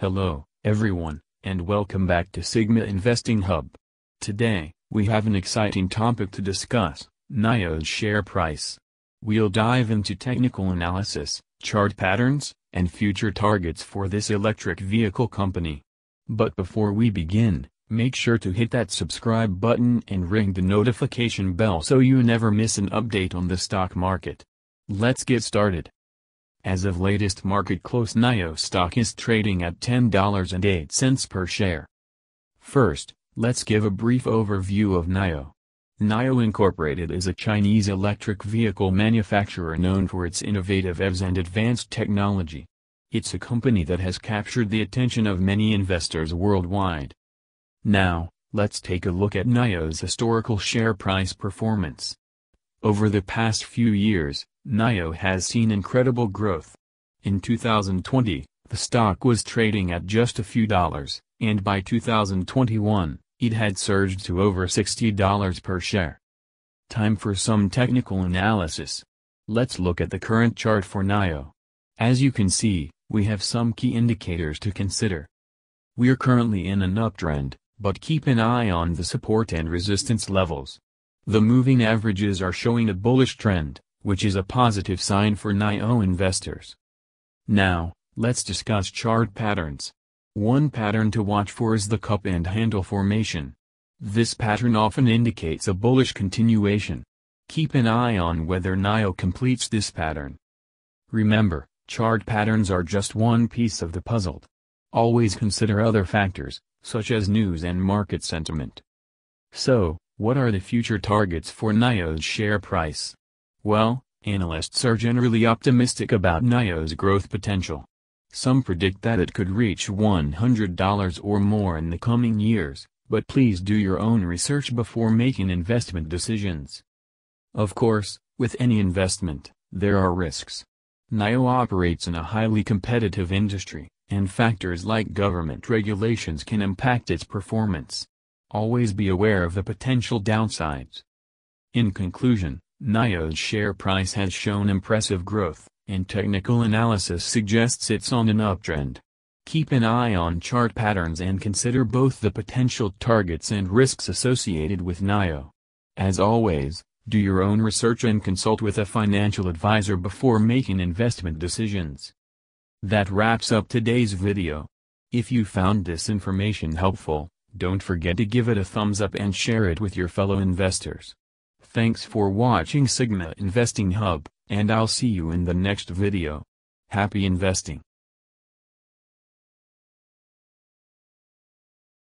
Hello, everyone, and welcome back to Sigma Investing Hub. Today, we have an exciting topic to discuss, NIO's share price. We'll dive into technical analysis, chart patterns, and future targets for this electric vehicle company. But before we begin, make sure to hit that subscribe button and ring the notification bell so you never miss an update on the stock market. Let's get started. As of latest market close, NIO stock is trading at $10.08 per share. First, let's give a brief overview of NIO. NIO Incorporated is a Chinese electric vehicle manufacturer known for its innovative EVs and advanced technology. It's a company that has captured the attention of many investors worldwide. Now, let's take a look at NIO's historical share price performance. Over the past few years, NIO has seen incredible growth. In 2020, the stock was trading at just a few dollars, and by 2021, it had surged to over $60 per share. Time for some technical analysis. Let's look at the current chart for NIO. As you can see, we have some key indicators to consider. We're currently in an uptrend, but keep an eye on the support and resistance levels. The moving averages are showing a bullish trend, which is a positive sign for NIO investors. Now, let's discuss chart patterns. One pattern to watch for is the cup and handle formation. This pattern often indicates a bullish continuation. Keep an eye on whether NIO completes this pattern. Remember, chart patterns are just one piece of the puzzle. Always consider other factors, such as news and market sentiment. So, what are the future targets for NIO's share price? Well, analysts are generally optimistic about NIO's growth potential. Some predict that it could reach $100 or more in the coming years, but please do your own research before making investment decisions. Of course, with any investment, there are risks. NIO operates in a highly competitive industry, and factors like government regulations can impact its performance. Always be aware of the potential downsides. In conclusion, NIO's share price has shown impressive growth, and technical analysis suggests it's on an uptrend. Keep an eye on chart patterns and consider both the potential targets and risks associated with NIO. As always, do your own research and consult with a financial advisor before making investment decisions. That wraps up today's video. If you found this information helpful, don't forget to give it a thumbs up and share it with your fellow investors. Thanks for watching Sigma Investing Hub, and I'll see you in the next video. Happy investing!